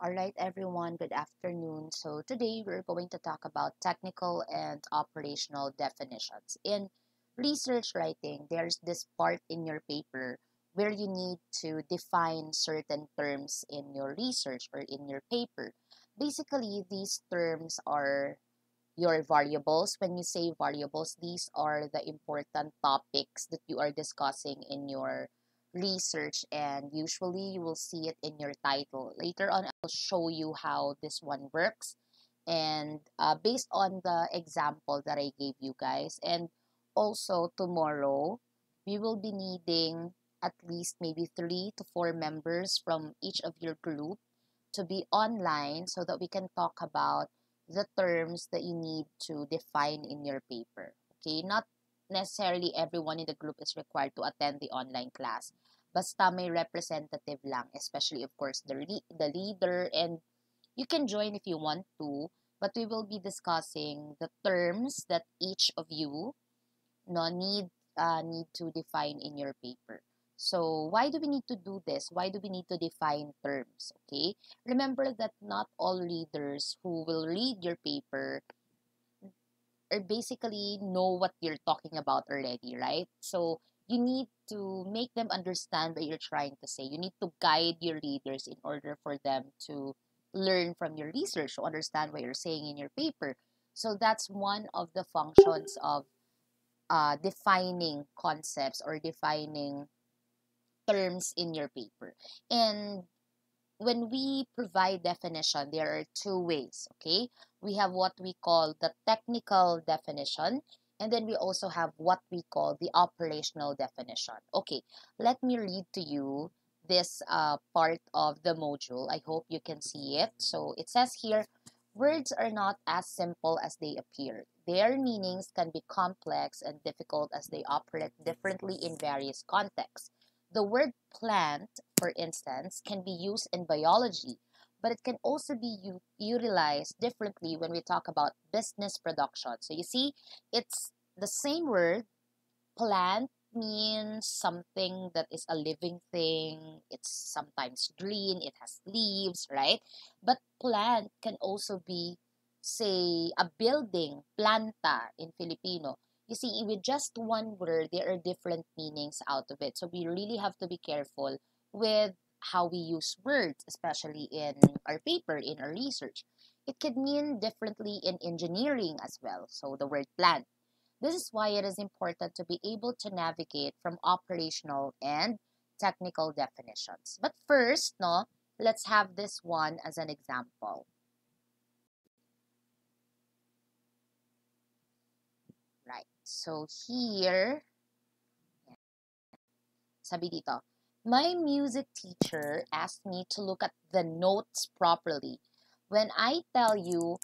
All right, everyone, good afternoon. So, today we're going to talk about technical and operational definitions. In research writing, there's this part in your paper where you need to define certain terms in your research or in your paper. Basically, these terms are your variables. When you say variables, these are the important topics that you are discussing in your research, and usually you will see it in your title. Later on, I'll show you how this one works, and based on the example that I gave you guys. And also tomorrow, we will be needing at least maybe 3 to 4 members from each of your group to be online so that we can talk about the terms that you need to define in your paper. Okay, not necessarily everyone in the group is required to attend the online class. Basta may representative lang, especially of course the leader, and you can join if you want to, but we will be discussing the terms that each of you no need to define in your paper. So why do we need to do this? Why do we need to define terms? Okay, remember that not all readers who will read your paper or basically know what you're talking about already, right? So you need to make them understand what you're trying to say. You need to guide your readers in order for them to learn from your research, to understand what you're saying in your paper. So that's one of the functions of defining concepts or defining terms in your paper. And when we provide definition, there are two ways, okay? We have what we call the technical definition, and then we also have what we call the operational definition. Okay, let me read to you this part of the module. I hope you can see it. So it says here, words are not as simple as they appear. Their meanings can be complex and difficult as they operate differently in various contexts. The word plant, for instance, can be used in biology, but it can also be utilized differently when we talk about business production. So you see, it's the same word. Plant means something that is a living thing. It's sometimes green, it has leaves, right? But plant can also be, say, a building, planta in Filipino. You see, with just one word, there are different meanings out of it. So we really have to be careful with how we use words, especially in our paper, in our research. It could mean differently in engineering as well. So the word plant. This is why it is important to be able to navigate from operational and technical definitions. But first, no, let's have this one as an example. Right. So here, sabi dito, my music teacher asked me to look at the notes properly. When I tell you,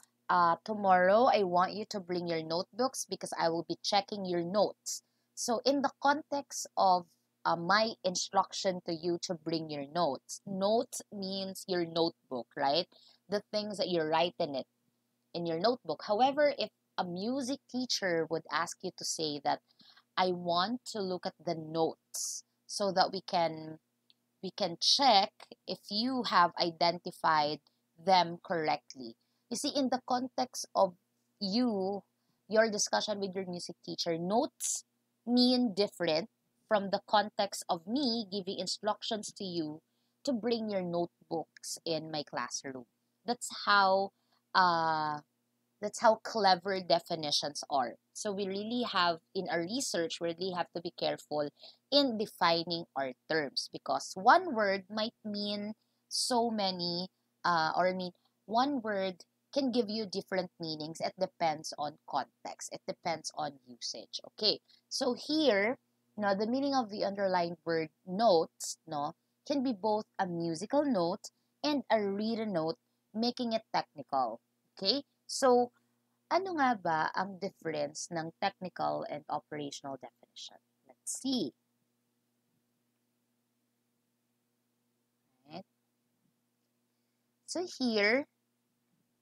tomorrow I want you to bring your notebooks because I will be checking your notes. So in the context of my instruction to you to bring your notes, notes means your notebook, right? The things that you write in your notebook. However, if a music teacher would ask you to say that I want to look at the notes so that we can check if you have identified them correctly. You see, in the context of you, your discussion with your music teacher, notes mean different from the context of me giving instructions to you to bring your notebooks in my classroom. That's how uh, that's how clever definitions are. So we really have in our research, we really have to be careful in defining our terms because one word might mean so many, or I mean, one word can give you different meanings. It depends on context. It depends on usage. Okay. So here, now the meaning of the underlying word notes, no, can be both a musical note and a written note, making it technical. Okay. So, ano nga ba ang difference ng technical and operational definition? Let's see. Right? So here,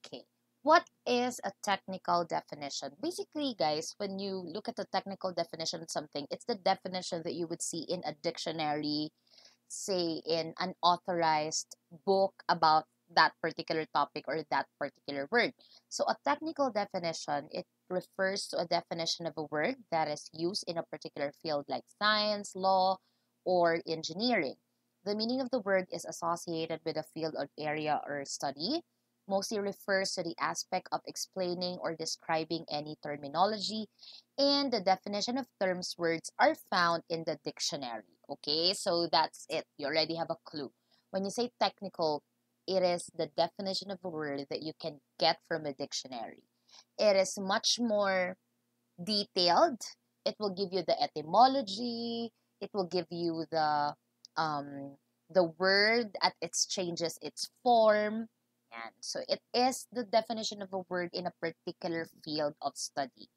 okay, what is a technical definition? Basically, guys, when you look at the technical definition of something, it's the definition that you would see in a dictionary, say in an authorized book about that particular topic or that particular word. So a technical definition, it refers to a definition of a word that is used in a particular field like science, law, or engineering. The meaning of the word is associated with a field or area or study, mostly refers to the aspect of explaining or describing any terminology, and the definition of terms words are found in the dictionary. Okay, so that's it. You already have a clue. When you say technical, it is the definition of a word that you can get from a dictionary. It is much more detailed. It will give you the etymology. It will give you um, the word at its changes its form. And so it is the definition of a word in a particular field of study.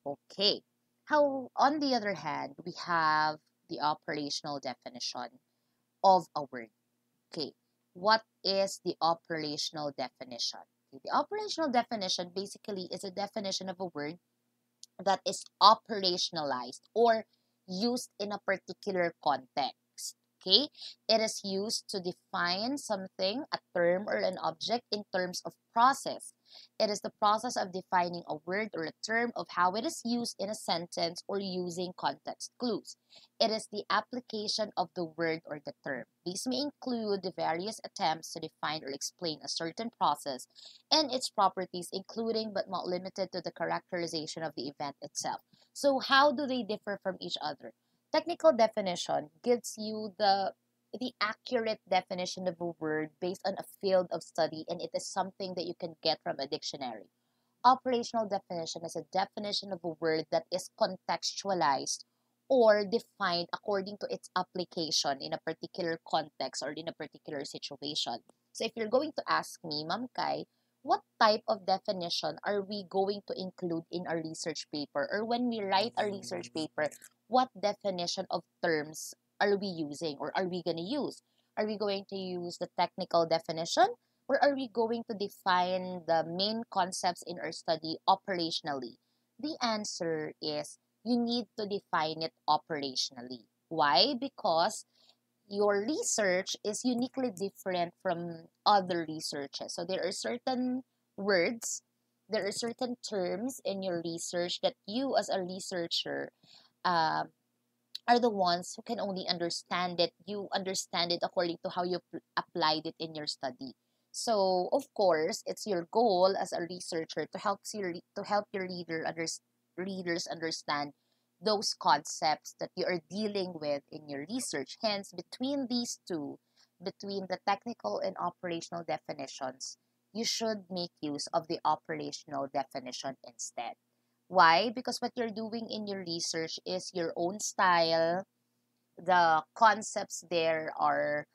Okay. How, on the other hand, we have the operational definition of a word. Okay. What is the operational definition? Okay, the operational definition basically is a definition of a word that is operationalized or used in a particular context. Okay, it is used to define something, a term or an object in terms of process. It is the process of defining a word or a term of how it is used in a sentence or using context clues. It is the application of the word or the term. These may include the various attempts to define or explain a certain process and its properties, including but not limited to the characterization of the event itself. So, how do they differ from each other? Technical definition gives you the accurate definition of a word based on a field of study, and it is something that you can get from a dictionary. Operational definition is a definition of a word that is contextualized or defined according to its application in a particular context or in a particular situation. So if you're going to ask me, Ma'am Kai, what type of definition are we going to include in our research paper? Or when we write a research paper, what definition of terms are we using or are we going to use? Are we going to use the technical definition? Or are we going to define the main concepts in our study operationally? The answer is you need to define it operationally. Why? Because your research is uniquely different from other researches. So there are certain words, there are certain terms in your research that you as a researcher uh, are the ones who can only understand it. You understand it according to how you applied it in your study. So of course, it's your goal as a researcher to help your readers understand those concepts that you are dealing with in your research. Hence, between these two, between the technical and operational definitions, you should make use of the operational definition instead. Why? Because what you're doing in your research is your own style. The concepts there are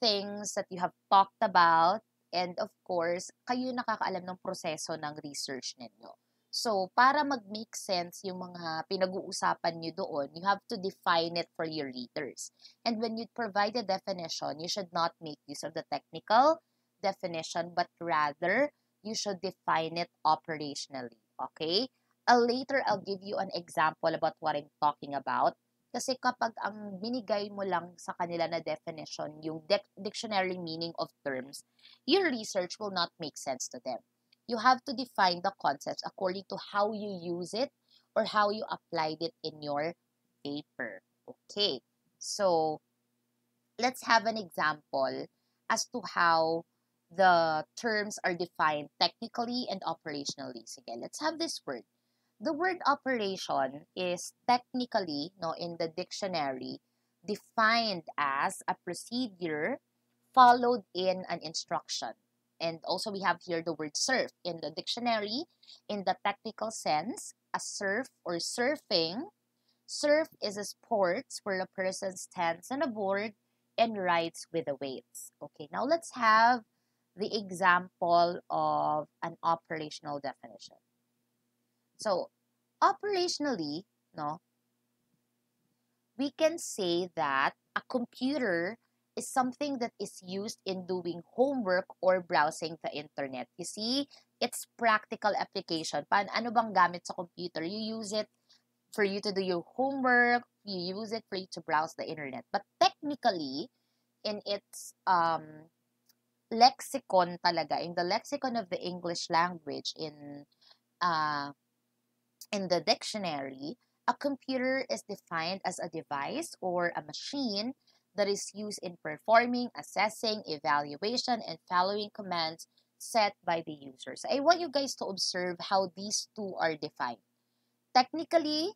things that you have talked about. And of course, kayo nakakaalam ng proseso ng research ninyo. So, para mag-make sense yung mga pinag-uusapan nyo doon, you have to define it for your readers. And when you provide a definition, you should not make use of the technical definition, but rather, you should define it operationally. Okay? Later, I'll give you an example about what I'm talking about. Kasi kapag ang binigay mo lang sa kanila na definition, yung dictionary meaning of terms, your research will not make sense to them. You have to define the concepts according to how you use it or how you applied it in your paper. Okay, so let's have an example as to how the terms are defined technically and operationally. Sige, let's have this word. The word operation is technically, no, in the dictionary, defined as a procedure followed in an instruction. And also we have here the word surf. In the dictionary, in the technical sense, a surf or surfing. Surf is a sport where a person stands on a board and rides with the waves. Okay, now let's have the example of an operational definition. So, operationally, no, we can say that a computer is something that is used in doing homework or browsing the internet. You see, it's practical application. Ano bang gamit sa computer? You use it for you to do your homework, you use it for you to browse the internet. But technically, in its lexicon talaga, in the lexicon of the English language, uh, in the dictionary, a computer is defined as a device or a machine that is used in performing, assessing, evaluation, and following commands set by the user. So I want you guys to observe how these two are defined. Technically,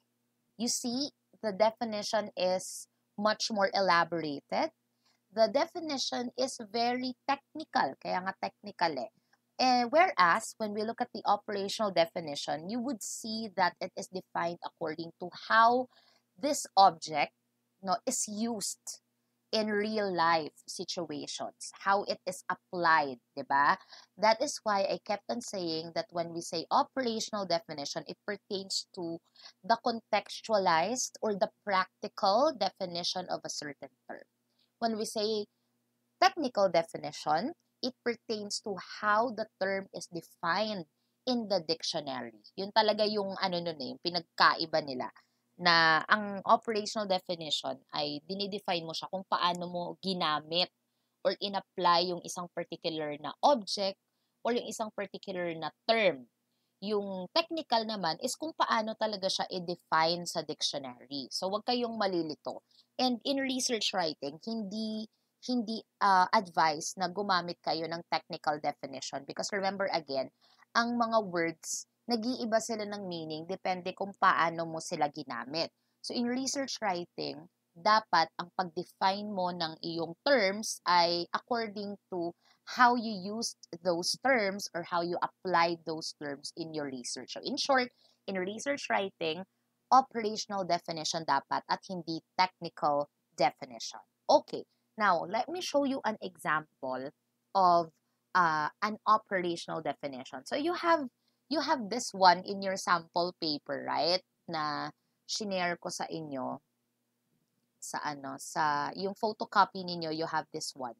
you see, the definition is much more elaborated. The definition is very technical, kaya nga technical eh. Whereas, when we look at the operational definition, you would see that it is defined according to how this object, no, is used in real life situations, how it is applied, diba? That is why I kept on saying that when we say operational definition, it pertains to the contextualized or the practical definition of a certain term. When we say technical definition, it pertains to how the term is defined in the dictionary. Yun talaga yung ano nun eh, yung pinagkaiba nila. Na ang operational definition ay dinidefine mo siya kung paano mo ginamit or in-apply yung isang particular na object or yung isang particular na term. Yung technical naman is kung paano talaga siya i-define sa dictionary. So, wag kayong malilito. And in research writing, hindi advice na gumamit kayo ng technical definition because remember again, ang mga words, nag-iiba sila ng meaning depende kung paano mo sila ginamit. So, in research writing, dapat ang pag-define mo ng iyong terms ay according to how you used those terms or how you applied those terms in your research. So in short, in research writing, operational definition dapat at hindi technical definition. Okay, now let me show you an example of an operational definition. So you have this one in your sample paper, right? Na shinare ko sa inyo sa yung photocopy ninyo, you have this one.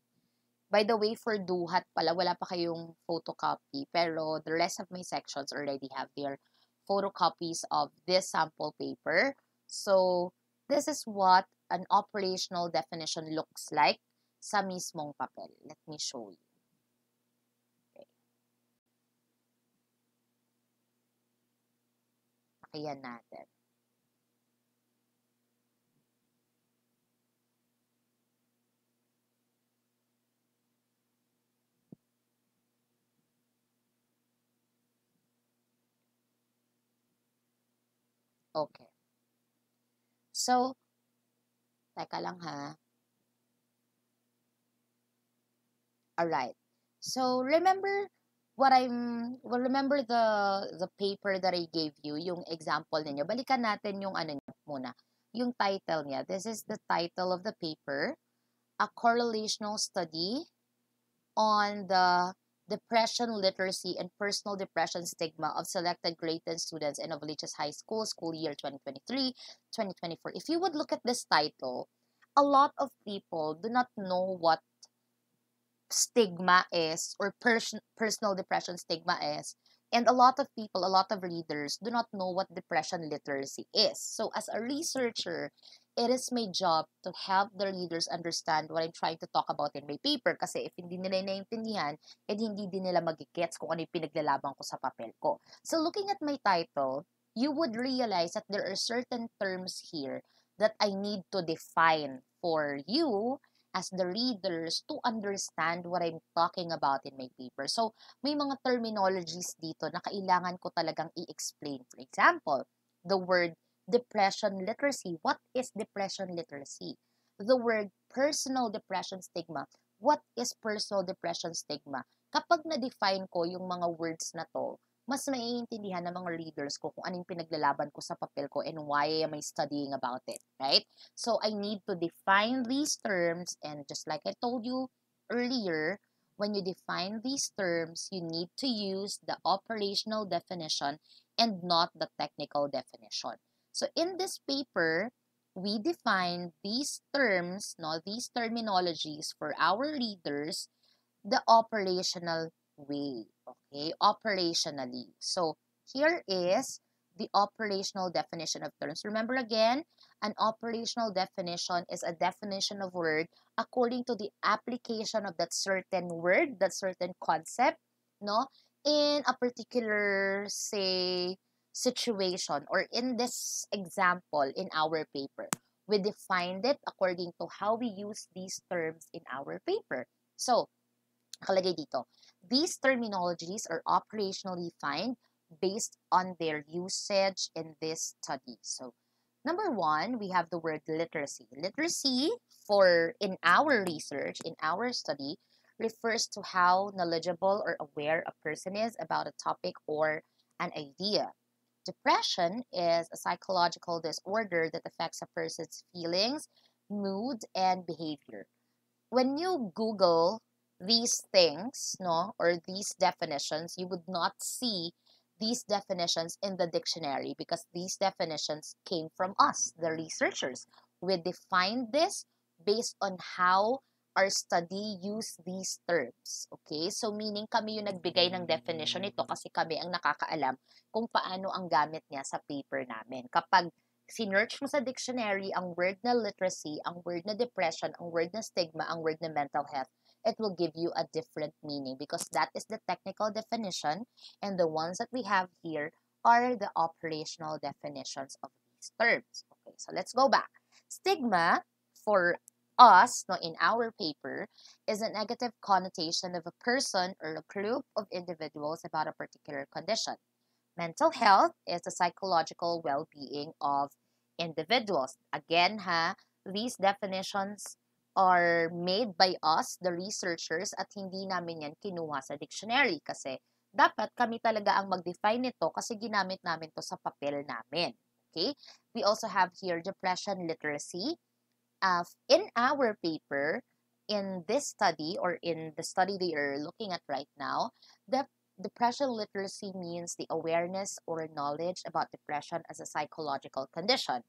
By the way, for Duhat pala, wala pa kayong photocopy, pero the rest of my sections already have their photocopies of this sample paper. So, this is what an operational definition looks like sa mismong papel. Let me show you. Okay. Pakiyan natin. Okay. So, teka lang ha. Alright. So, remember remember the paper that I gave you, yung example ninyo. Balikan natin yung ano niya muna. Yung title niya. This is the title of the paper. A correlational study on the depression literacy and personal depression stigma of selected grade 10 students in Novaliches High School, school year 2023-2024. If you would look at this title, a lot of people do not know what stigma is or personal depression stigma is. And a lot of people, a lot of readers do not know what depression literacy is. So as a researcher, it is my job to help the readers understand what I'm trying to talk about in my paper. Kasi if hindi nila naiintindihan, hindi din nila magigets kung ano yung pinaglalaban ko sa papel ko. So looking at my title, you would realize that there are certain terms here that I need to define for you as the readers to understand what I'm talking about in my paper. So, may mga terminologies dito na kailangan ko talagang i-explain. For example, the word depression literacy. What is depression literacy? The word personal depression stigma. What is personal depression stigma? Kapag na-define ko yung mga words na to, mas maiintindihan ng mga readers ko kung anong pinaglalaban ko sa papel ko and why am I studying about it, right? So, I need to define these terms and just like I told you earlier, when you define these terms, you need to use the operational definition and not the technical definition. So, in this paper, we define these terms, these terminologies for our readers, the operational way. Okay, operationally. So, here is the operational definition of terms. Remember again, An operational definition is a definition of word according to the application of that certain word, that certain concept, no, in a particular, say, situation, or in this example in our paper. We defined it according to how we use these terms in our paper. So, nakalagay dito, these terminologies are operationally defined based on their usage in this study. So, number one, we have the word literacy. Literacy, for in our research, in our study, refers to how knowledgeable or aware a person is about a topic or an idea. Depression is a psychological disorder that affects a person's feelings, mood, and behavior. When you Google these things, no, or these definitions, you would not see these definitions in the dictionary because these definitions came from us, the researchers. We defined this based on how our study use these terms. Okay? So, meaning kami yung nagbigay ng definition nito kasi kami ang nakakaalam kung paano ang gamit niya sa paper namin. Kapag sinearch mo sa dictionary ang word na literacy, ang word na depression, ang word na stigma, ang word na mental health, it will give you a different meaning because that is the technical definition and the ones that we have here are the operational definitions of these terms. Okay, so let's go back. Stigma, for us, no, in our paper, is a negative connotation of a person or a group of individuals about a particular condition. Mental health is the psychological well-being of individuals. Again, these definitions are made by us, the researchers, at hindi namin yan kinuha sa dictionary kasi dapat kami talaga ang mag-define nito kasi ginamit namin to sa papel namin. Okay? We also have here depression literacy. In our paper, in this study or in the study they are looking at right now, the depression literacy means the awareness or knowledge about depression as a psychological condition.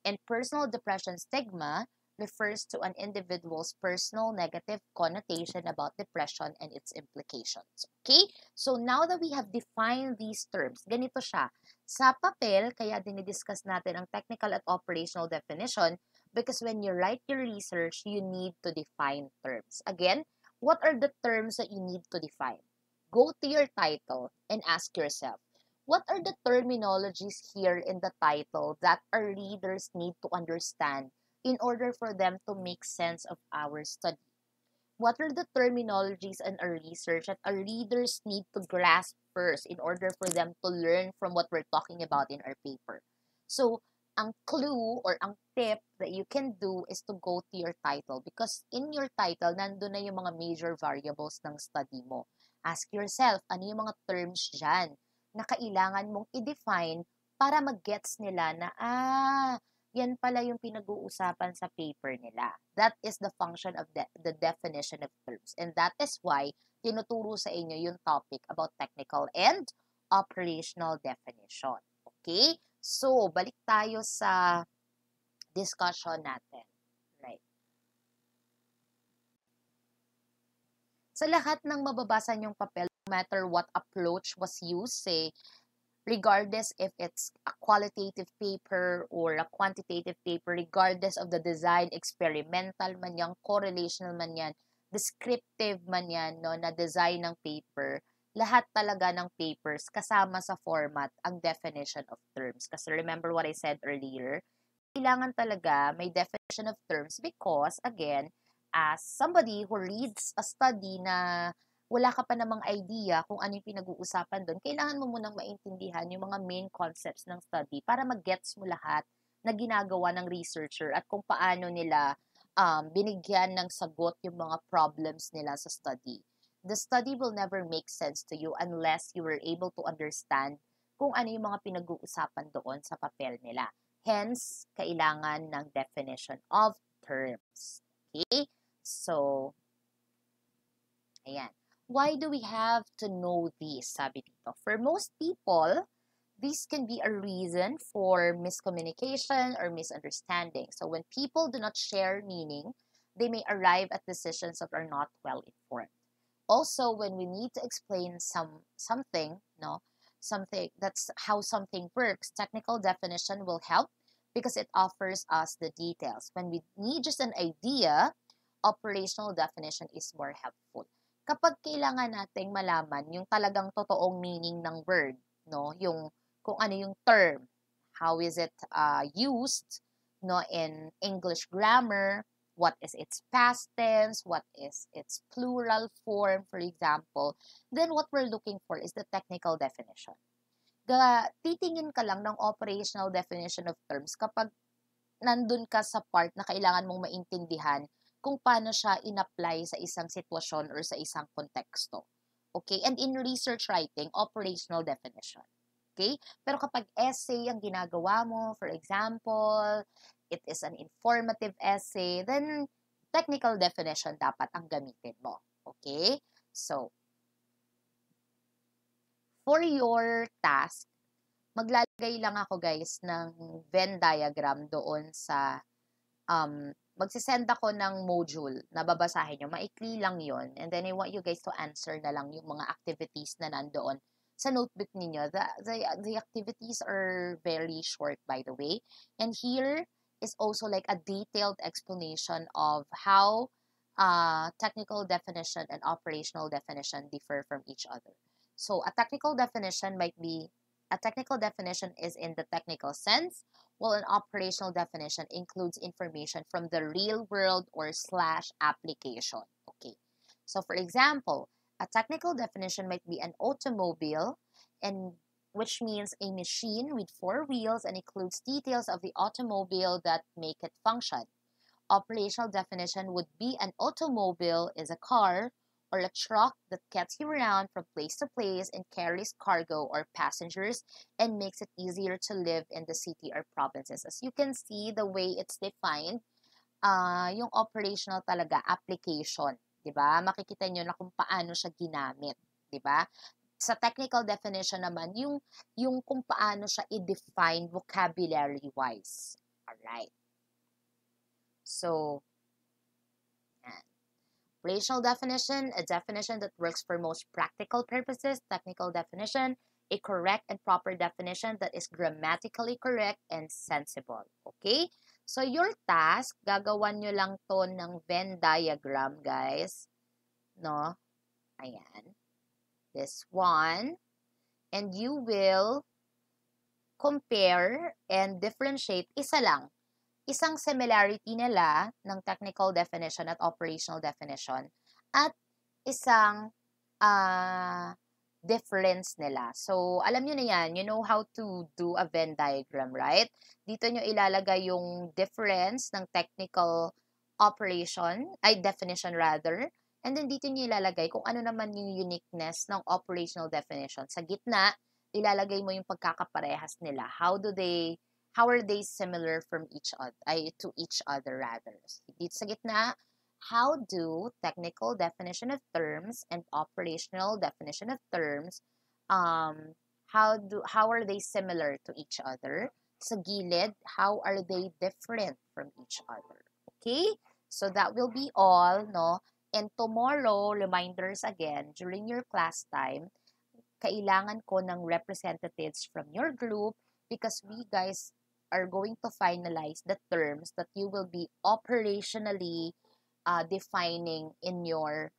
And personal depression stigma refers to an individual's personal negative connotation about depression and its implications. Okay? So now that we have defined these terms, ganito siya. Sa papel, kaya dinidiscuss natin ang technical at operational definition because when you write your research, you need to define terms. Again, what are the terms that you need to define? Go to your title and ask yourself, what are the terminologies here in the title that our readers need to understand in order for them to make sense of our study? What are the terminologies in our research that our readers need to grasp first in order for them to learn from what we're talking about in our paper? So, ang clue or ang tip that you can do is to go to your title because in your title, nandun na yung mga major variables ng study mo. Ask yourself, ano yung mga terms dyan na kailangan mong i-define para mag-gets nila na, yan pala yung pinag-uusapan sa paper nila. That is the function of the definition of terms. And that is why tinuturo sa inyo yung topic about technical and operational definition. Okay? So, balik tayo sa discussion natin. Right. Sa lahat ng mababasa niyong papel, no matter what approach was used, say, regardless if it's a qualitative paper or a quantitative paper, regardless of the design, experimental man yan, correlational man yan, descriptive man yan, no, na design ng paper, lahat talaga ng papers kasama sa format ang definition of terms. Kasi remember what I said earlier, kailangan talaga may definition of terms because, again, as somebody who reads a study na wala ka pa namang idea kung ano yung pinag-uusapan doon, kailangan mo munang maintindihan yung mga main concepts ng study para mag-gets mo lahat na ginagawa ng researcher at kung paano nila binigyan ng sagot yung mga problems nila sa study. The study will never make sense to you unless you were able to understand kung ano yung mga pinag-uusapan doon sa papel nila. Hence, kailangan ng definition of terms. Okay? So, ayan. Why do we have to know this? Sabi dito. For most people, this can be a reason for miscommunication or misunderstanding. So when people do not share meaning, they may arrive at decisions that are not well informed. Also, when we need to explain something, no, something that's how something works, technical definition will help because it offers us the details. When we need just an idea, operational definition is more helpful. Kapag kailangan nating malaman yung talagang totoong meaning ng word, no? Yung kung ano yung term, how is it used, no, in English grammar, what is its past tense, what is its plural form, for example, then what we're looking for is the technical definition. Titingin ka lang ng operational definition of terms kapag nandun ka sa part na kailangan mong maintindihan kung paano siya in-apply sa isang sitwasyon or sa isang konteksto. Okay? And in research writing, operational definition. Okay? Pero kapag essay ang ginagawa mo, for example, it is an informative essay, then technical definition dapat ang gamitin mo. Okay? So, for your task, maglalagay lang ako guys ng Venn diagram doon sa magsisend ako ng module na babasahin nyo. Maikli lang yon. And then I want you guys to answer na lang yung mga activities na nandoon sa notebook ninyo. The activities are very short, by the way. And here is also like a detailed explanation of how technical definition and operational definition differ from each other. So a technical definition is in the technical sense, while an operational definition includes information from the real world or / application. Okay. So for example, a technical definition might be an automobile, and which means a machine with 4 wheels and includes details of the automobile that make it function. Operational definition would be an automobile is a car or a truck that gets you around from place to place and carries cargo or passengers and makes it easier to live in the city or provinces. As you can see, the way it's defined, yung operational talaga, application, di ba? Makikita nyo na kung paano siya ginamit, di ba? Sa technical definition naman, yung kung paano siya i-define vocabulary-wise. Alright. So, operational definition, a definition that works for most practical purposes. Technical definition, a correct and proper definition that is grammatically correct and sensible. Okay? So, your task, gagawan nyo lang to ng Venn diagram, guys. No? Ayan. This one. And you will compare and differentiate. Isa lang. Isang similarity nila ng technical definition at operational definition at isang difference nila. So, alam nyo na yan. You know how to do a Venn diagram, right? Dito nyo ilalagay yung difference ng technical definition rather. And then dito nyo ilalagay kung ano naman yung uniqueness ng operational definition. Sa gitna, ilalagay mo yung pagkakaparehas nila. How are they similar from each other, to each other rather? Dito sa gitna, how do technical definition of terms and operational definition of terms, how are they similar to each other? Sa gilid, how are they different from each other? Okay? So that will be all, no? And tomorrow, reminders again, during your class time, kailangan ko ng representatives from your group because we guys are going to finalize the terms that you will be operationally defining in your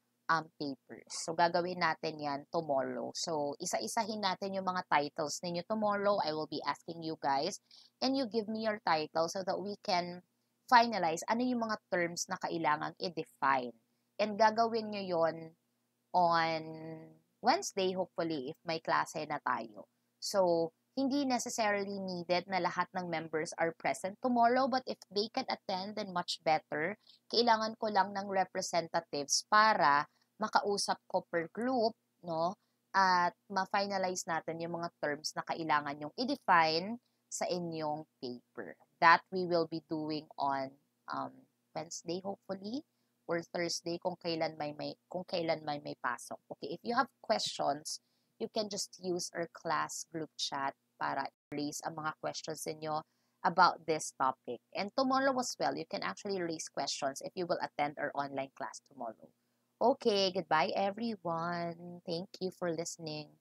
papers. So, gagawin natin yan tomorrow. So, isa-isahin natin yung mga titles ninyo tomorrow. I will be asking you guys and you give me your title so that we can finalize ano yung mga terms na kailangan i-define. And gagawin nyo yon on Wednesday, hopefully, if may klase na tayo. So, hindi necessarily needed na lahat ng members are present tomorrow, but if they can attend, then much better. Kailangan ko lang ng representatives para makausap ko per group, no? At ma-finalize natin yung mga terms na kailangan yung i-define sa inyong paper. That we will be doing on Wednesday, hopefully, or Thursday kung kailan may pasok. Okay, if you have questions, you can just use our class group chat para raise ang mga questions niyo about this topic. And tomorrow as well, you can actually raise questions if you will attend our online class tomorrow. Okay, goodbye everyone. Thank you for listening.